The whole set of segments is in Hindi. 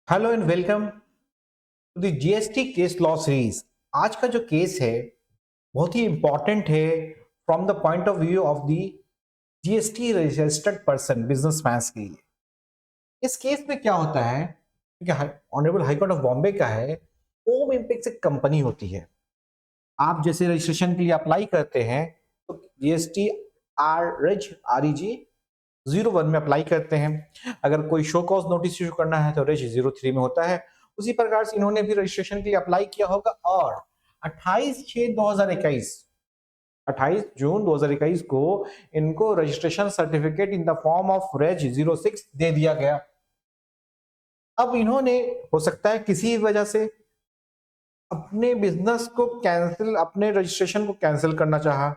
Hello and welcome to the GST case law series. आज का जो केस है बहुत ही इंपॉर्टेंट है from the point of view of the GST registered person businessman के लिए। इस केस में क्या होता है क्योंकि honourable high court of Bombay का है, होम इम्पेक्स एक कंपनी होती है। आप जैसे रजिस्ट्रेशन के लिए अप्लाई करते हैं तो जीएसटी REG 01 में अप्लाई करते हैं। अगर कोई शो कॉज नोटिस इशू करना है तो रेज 03 में होता है। उसी प्रकार से इन्होंने भी रजिस्ट्रेशन के लिए अप्लाई किया होगा और 28 जून 2021 को इनको registration certificate in the form of reg 06 दे दिया गया। अब इन्होंने हो सकता है किसी वजह से अपने बिजनेस को कैंसिल, अपने रजिस्ट्रेशन को कैंसिल करना चाहा।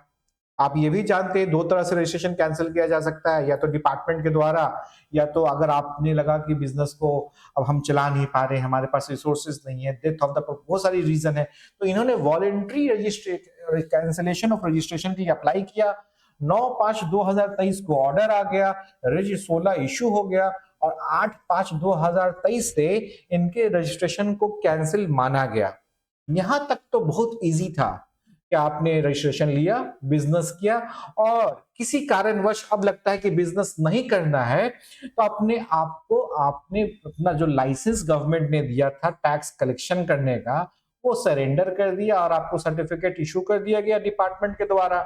आप ये भी जानते हैं दो तरह से रजिस्ट्रेशन कैंसिल किया जा सकता है, या तो डिपार्टमेंट के द्वारा, या तो अगर आपने लगा कि बिजनेस को अब हम चला नहीं पा रहे, हमारे पास रिसोर्सेज नहीं है, डेथ ऑफ द, बहुत सारी रीजन है, तो इन्होंने वॉलेंट्री कैंसिलेशन ऑफ रजिस्ट्रेशन के लिए अप्लाई किया। 9/5/2023 को ऑर्डर आ गया, रजि 16 इशू हो गया और 8/5/2023 से इनके रजिस्ट्रेशन को कैंसिल माना गया। यहां तक तो बहुत इजी था कि आपने रजिस्ट्रेशन लिया, बिजनेस किया और किसी कारणवश अब लगता है कि बिजनेस नहीं करना है, तो आपने अपना जो लाइसेंस गवर्नमेंट ने दिया था टैक्स कलेक्शन करने का, वो सरेंडर कर दिया और आपको सर्टिफिकेट इशू कर दिया गया डिपार्टमेंट के द्वारा।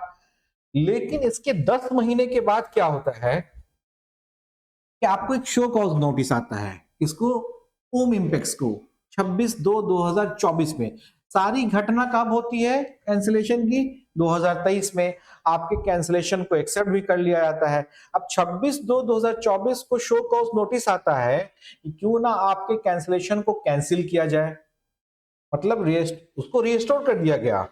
लेकिन इसके 10 महीने के बाद क्या होता है कि आपको एक शो कॉज नोटिस आता है, इसको होम इम्पेक्स को 26/2/2024 में। सारी घटना कब होती है कैंसिलेशन की? 2023 में। आपके कैंसिलेशन को एक्सेप्ट भी कर लिया जाता है। अब 26/2/2024 को शो कॉज नोटिस आता है कि क्यों ना आपके कैंसिलेशन को कैंसिल किया जाए, मतलब उसको रिस्टोर कर दिया गया।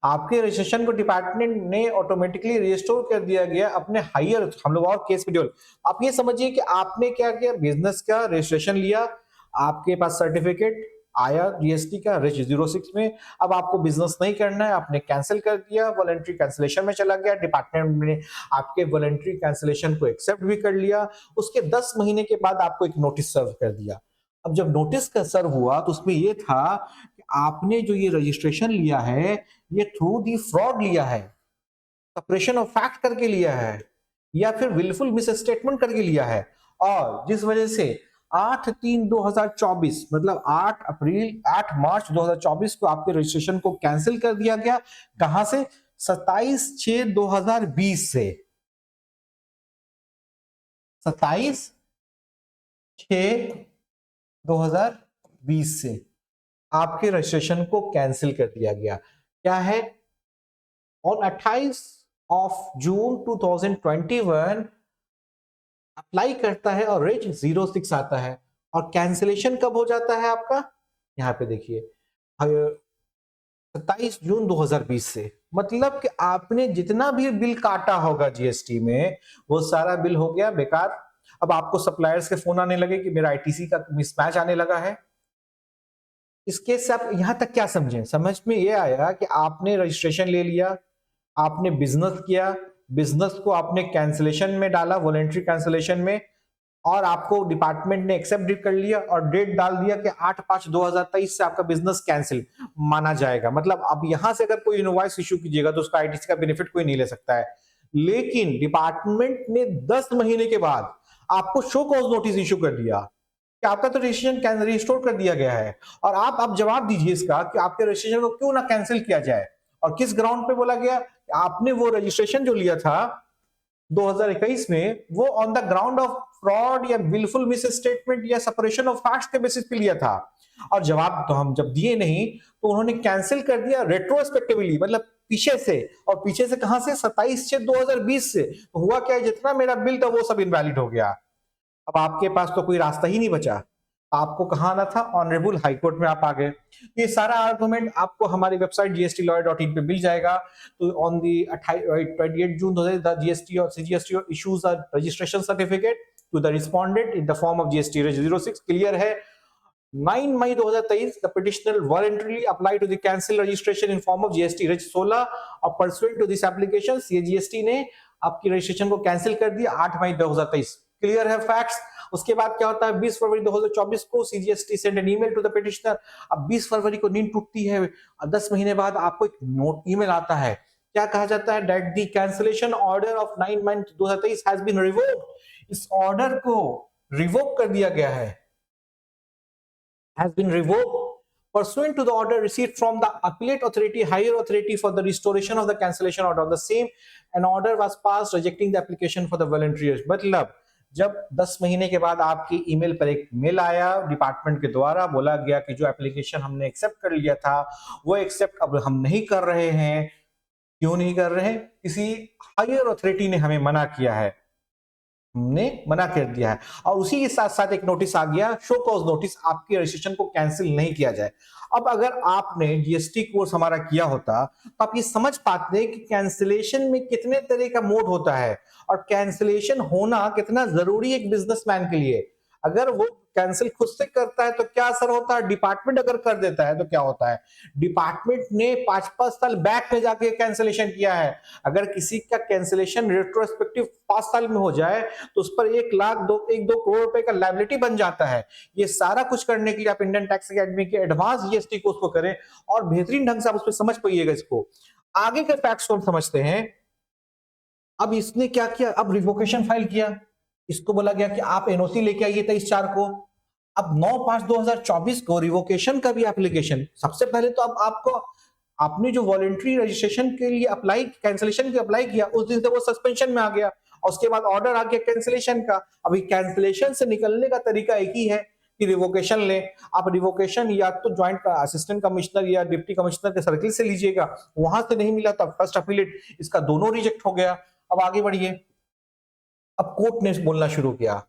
आपके रजिस्ट्रेशन को डिपार्टमेंट ने ऑटोमेटिकली रिस्टोर कर दिया गया अपने हायर, हम लोग और केस शेड्यूल। आप ये समझिए कि आपने क्या किया, बिजनेस का रजिस्ट्रेशन लिया, आपके पास सर्टिफिकेट आया जीएसटी का रेज 06 में। अब आपको बिजनेस नहीं करना है, आपने कैंसिल कर दिया, वॉलंटरी कैंसिलेशन में चला गया, डिपार्टमेंट ने आपके वॉलंटरी कैंसिलेशन को एक्सेप्ट भी कर लिया। उसके 10 महीने के बाद आपको एक नोटिस सर्व कर दिया। अब जब नोटिस का सर्व हुआ तो उसमें यह था कि आपने जो ये रजिस्ट्रेशन लिया है ये थ्रू दी फ्रॉड लिया है, सपरेशन ऑफ फैक्ट करके लिया है, या फिर विलफुल मिस स्टेटमेंट करके लिया है, और जिस वजह से 8/3/2024 मतलब 8 मार्च 2024 को आपके रजिस्ट्रेशन को कैंसिल कर दिया गया। कहां से? 27/6/2020 से। 27/6/2020 से आपके रजिस्ट्रेशन को कैंसिल कर दिया गया। क्या है? ऑन 28 ऑफ जून 2021 अप्लाई करता है और रेज 06 आता है। और कैंसिलेशन कब हो जाता है आपका? यहां पे देखिए 27 जून 2020 से। मतलब कि आपने जितना भी बिल काटा होगा जीएसटी में वो सारा बिल हो गया बेकार। अब आपको सप्लायर्स के फोन आने लगे कि मेरा आईटीसी का मिसमैच आने लगा है। इसके से आप यहां तक क्या समझें? समझ में ये आया कि आपने रजिस्ट्रेशन ले लिया, आपने बिजनेस किया, बिजनेस को आपने कैंसिलेशन में डाला, वॉलेंट्री कैंसिलेशन में, और आपको डिपार्टमेंट ने एक्सेप्ट भी कर लिया और डेट डाल दिया कि 8/5/2023 से आपका बिजनेस कैंसिल माना जाएगा। मतलब अब यहां से अगर कोई इनवॉइस इशू कीजिएगा तो उसका आईटीसी का बेनिफिट कोई नहीं ले सकता है। लेकिन डिपार्टमेंट ने 10 महीने के बाद आपको शो कॉज नोटिस इशू कर दिया कि आपका तो रजिस्ट्रेशन रिस्टोर कर दिया गया है, और आप जवाब दीजिए इसका कि आपके रजिस्ट्रेशन को क्यों ना कैंसिल किया जाए। और किस ग्राउंड पे बोला गया? आपने वो रजिस्ट्रेशन जो लिया था 2021 में वो on the ground of fraud या विलफुल मिस स्टेटमेंट या सेपरेशन ऑफ फैक्ट्स के बेसिस पे लिया था। और जवाब तो हम जब दिए नहीं तो उन्होंने कैंसिल कर दिया रेट्रोस्पेक्टिवली, मतलब पीछे से। और पीछे से कहां से? 27/6/2020 से। तो हुआ क्या है, जितना मेरा बिल था वो सब इनवैलिड हो गया। अब आपके पास तो कोई रास्ता ही नहीं बचा। आपको कहाँ आना था? ऑनरेबल हाईकोर्ट में आप आ गए। ये सारा आर्गुमेंट आपको हमारी वेबसाइट gstlaw.in पे मिल जाएगा। तो ऑन दी 28 जून 2000 जीएसटी और CGST issues a registration certificate to the respondent in the form of GST reg 06। Clear है? 9 May 2023 the petitioner voluntarily apply to the cancel registration in form of GST reg 16 और pursuant to this application CGST ने आपकी रजिस्ट्रेशन को कैंसिल कर दिया 8 मई 2023। क्लियर है फैक्ट्स? उसके बाद क्या होता है 20 फरवरी 2024 को CGST send an email to the petitioner. अब 20 फरवरी को नींद टूटती है, 10 महीने बाद आपको एक नोट ईमेल आता है, क्या कहा जाता है, that the cancellation order of 9 month 2023 has been revoked. इस ऑर्डर को रिवोक कर दिया गया है, has been revoked pursuant to the order received from the appellate authority, higher authority for the restoration of the cancellation order. The same an order was passed rejecting the application for the voluntary release. मतलब जब 10 महीने के बाद आपकी ईमेल पर एक मेल आया डिपार्टमेंट के द्वारा, बोला गया कि जो एप्लीकेशन हमने एक्सेप्ट कर लिया था वो एक्सेप्ट अब हम नहीं कर रहे हैं। क्यों नहीं कर रहे हैं? किसी हायर अथॉरिटी ने हमें मना किया है, हमने मना कर दिया है। और उसी के साथ साथ एक नोटिस आ गया, शो कॉज नोटिस, आपके रजिस्ट्रेशन को कैंसिल नहीं किया जाए। अब अगर आपने जीएसटी कोर्स हमारा किया होता तो आप ये समझ पाते कि कैंसिलेशन में कितने तरह का मोड होता है और कैंसिलेशन होना कितना जरूरी है एक बिजनेसमैन के लिए। अगर वो कैंसिल खुद से करता है तो क्या असर होता है, डिपार्टमेंट अगर कर देता है तो क्या होता है, डिपार्टमेंट ने 5-5 साल बैक में जाके कैंसिलेशन किया है। अगर किसी का कैंसिलेशन रेट्रोस्पेक्टिव 5 साल में हो जाए तो उस पर 1 2 करोड़ रुपए का लायबिलिटी बन जाता है। ये सारा कुछ करने के लिए आप इंडियन टैक्स अकेडमी के एडवांस जीएसटी कोर्स को करें और बेहतरीन ढंग से आप उसमें समझ पाइएगा इसको। आगे के फैक्ट्स को हम समझते हैं। अब इसने क्या किया, अब रिवोकेशन फाइल किया, इसको बोला गया कि आप एनओसी लेके आइए 23/4 को। अब 9/5/2024 को रिवोकेशन का भी एप्लीकेशन, सबसे पहले तो अब आपको आपने जो वॉलंटरी रजिस्ट्रेशन के लिए अप्लाई, कैंसिलेशन के अप्लाई किया, उस दिन से वो सस्पेंशन में आ गया और उसके बाद ऑर्डर आ गया कैंसिलेशन का। अभी कैंसिलेशन से निकलने का तरीका एक ही है कि रिवोकेशन ले। आप रिवोकेशन या तो ज्वाइंट असिस्टेंट कमिश्नर या डिप्टी कमिश्नर के सर्किल से लीजिएगा, वहां से नहीं मिला तो फर्स्ट अपीलेट, इसका दोनों रिजेक्ट हो गया। अब आगे बढ़िए, अब कोर्ट ने बोलना शुरू किया,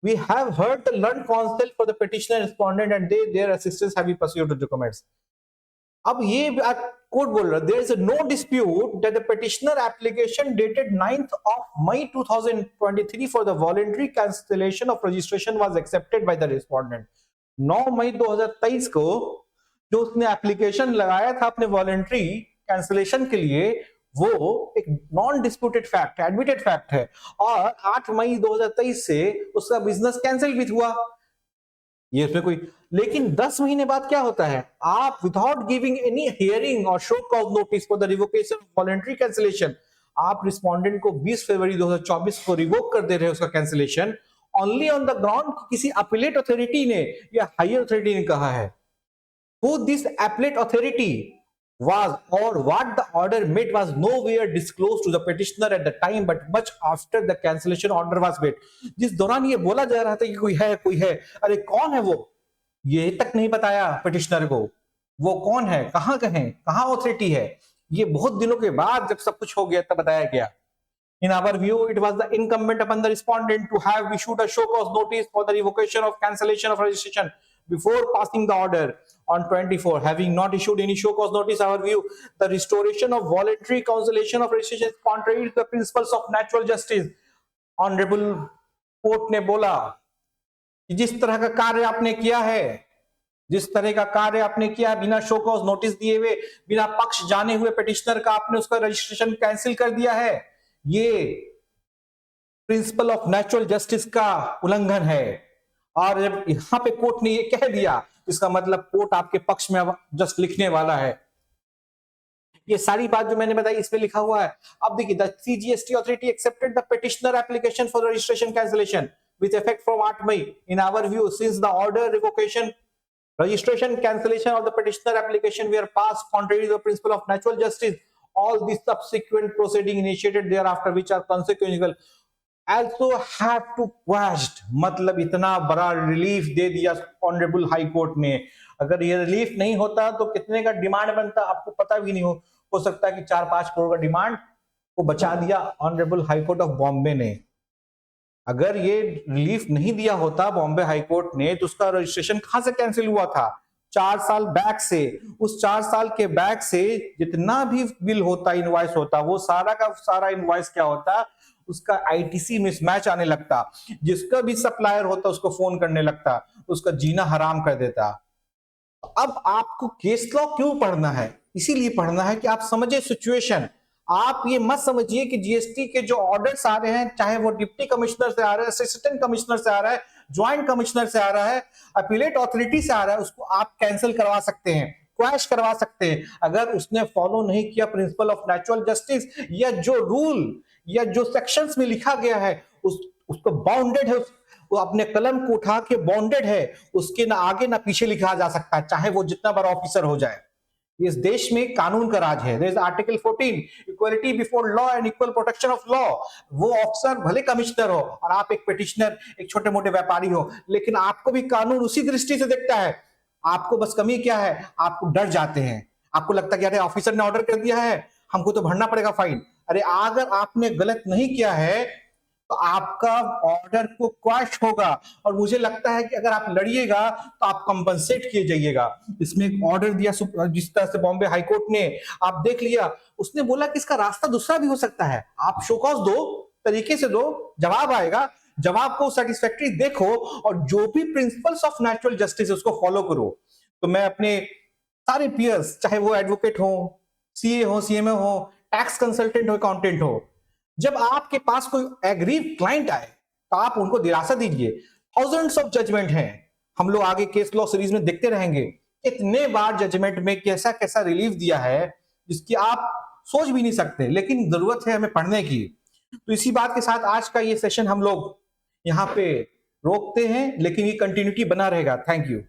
we have heard the learned counsel for the petitioner respondent and their assistants have been pursued the documents. अब ये कोर्ट बोल रहा है, there is no dispute that the petitioner application dated 9th of May 2023 for the voluntary cancellation of registration was accepted by the respondent. 9 May 2023 को जो उसने एप्लीकेशन लगाया था अपने वॉलंटरी कैंसिलेशन के लिए, वो एक नॉन डिस्प्यूटेड फैक्ट है, एडमिटेड फैक्ट है। और 8 मई 2023 से उसका बिजनेस कैंसिल भी हुआ, ये इसमें कोई, लेकिन 10 महीने बाद क्या होता है, आप विदाउट गिविंग एनी हियरिंग और show cause notice for the revocation of voluntary cancellation, आप रिस्पोंडेंट को 20 फरवरी 2024 को रिवोक कर दे रहे हैं उसका cancellation, only on the ground किसी अपीलेट अथॉरिटी ने या हायर अथॉरिटी ने कहा है। Who this appellate authority was or what the order made was nowhere disclosed to the petitioner at the time, but much after the cancellation order was made. जिस दौरान ये बोला जा रहा था कि कोई है, अरे कौन है वो, ये तक नहीं बताया पिटिशनर को, वो कौन है, कहाँ अथॉरिटी है, ये बहुत दिनों के बाद जब सब कुछ हो गया तब बताया गया। In our view, it was the incumbent upon the respondent to have issued a show cause notice for the revocation of cancellation of registration before passing the order on 24. Having not issued any show cause notice, our view, the restoration of voluntary cancellation of registration is contrary to the principles of natural justice. Honorable court ने बोला कि जिस तरह का कार्य आपने किया है, बिना शो कॉज नोटिस दिए हुए, बिना पक्ष जाने हुए पिटिशनर का आपने उसका रजिस्ट्रेशन कैंसिल कर दिया है, ये प्रिंसिपल ऑफ नेचुरल जस्टिस का उल्लंघन है। और जब यहां पे कोर्ट ने ये कह दिया, इसका मतलब कोर्ट आपके पक्ष में जस्ट लिखने वाला है। ये सारी बात जो मैंने बताई इसमें लिखा हुआ है। अब देखिए, the CGST authority accepted the petitioner application for registration cancellation with effect from 8 May. In our view, since the order revocation, registration, cancellation of the petitioner application were passed contrary to the principle of natural justice, all the subsequent proceeding initiated thereafter which are consequential also have to quashed. मतलब इतना बड़ा रिलीफ दे दिया ऑनरेबल हाई कोर्ट ने। अगर ये रिलीफ नहीं होता तो कितने का डिमांड बनता आपको पता भी नहीं हो सकता है कि 4-5 करोड़ का डिमांड को बचा दिया honourable high court of Bombay ने। अगर ये रिलीफ नहीं दिया होता बॉम्बे हाई कोर्ट ने तो उसका रजिस्ट्रेशन कहां से कैंसिल हुआ था, 4 साल बैक से। उस 4 साल के बैक से जितना भी बिल होता, इनवॉइस होता, वो सारा का सारा इनवॉइस क्या होता, उसका आईटीसी मिसमैच आने लगता, जिसका भी सप्लायर होता उसको फोन करने लगता, उसका जीना हराम कर देता। अब आपको केस लॉ क्यों पढ़ना है, इसीलिए पढ़ना है कि आप समझे सिचुएशन, आप ये मत समझिए कि जीएसटी के जो ऑर्डर्स आ रहे हैं, चाहे वो डिप्टी कमिश्नर से आ रहा है, असिस्टेंट कमिश्नर से आ रहा है, ज्वाइंट कमिश्नर से आ रहा है, अपीलेट अथॉरिटी से आ रहा है, उसको आप कैंसिल करवा सकते हैं, क्वैश करवा सकते हैं, अगर उसने फॉलो नहीं किया प्रिंसिपल ऑफ नेचुरल जस्टिस, या जो रूल या जो सेक्शंस में लिखा गया है उसको बाउंडेड है, वो अपने कलम को उठा के बाउंडेड है, उसके ना आगे ना पीछे लिखा जा सकता है, चाहे वो जितना बड़ा ऑफिसर हो जाए। इस देश में कानून का राज है। There is article 14, equality before law and equal protection of law. वो ऑफिसर भले कमिश्नर हो और आप एक पिटिशनर, एक छोटे मोटे व्यापारी हो, लेकिन आपको भी कानून उसी दृष्टि से देखता है। आपको बस कमी क्या है, आपको डर जाते हैं, आपको लगता है कि अरे ऑफिसर ने ऑर्डर कर दिया है, हमको तो भरना पड़ेगा फाइन। अरे अगर आपने गलत नहीं किया है तो आपका ऑर्डर को क्वैश होगा, और मुझे लगता है कि अगर आप लड़िएगा तो आप कंपनसेट किए जाइएगा। इसमें एक ऑर्डर दिया जिस तरह से बॉम्बे हाईकोर्ट ने, आप देख लिया, उसने बोला कि इसका रास्ता दूसरा भी हो सकता है, आप शोकॉज दो, तरीके से दो, जवाब आएगा, जवाब को सेटिस्फैक्टरी देखो, और जो भी प्रिंसिपल्स ऑफ नेचुरल जस्टिस उसको फॉलो करो। तो मैं अपने सारे पीयर्स, चाहे वो एडवोकेट हो, सीए हो, सीएमए हो, टैक्स कंसल्टेंट हो, अकाउंटेंट हो, जब आपके पास कोई एग्रीव क्लाइंट आए तो आप उनको दिलासा दीजिए। थाउजेंड्स ऑफ जजमेंट हैं, हम लोग आगे केस लॉ सीरीज में देखते रहेंगे, इतने बार जजमेंट में कैसा कैसा रिलीफ दिया है जिसकी आप सोच भी नहीं सकते, लेकिन जरूरत है हमें पढ़ने की। तो इसी बात के साथ आज का ये सेशन हम लोग यहाँ पे रोकते हैं, लेकिन ये कंटिन्यूटी बना रहेगा। Thank you.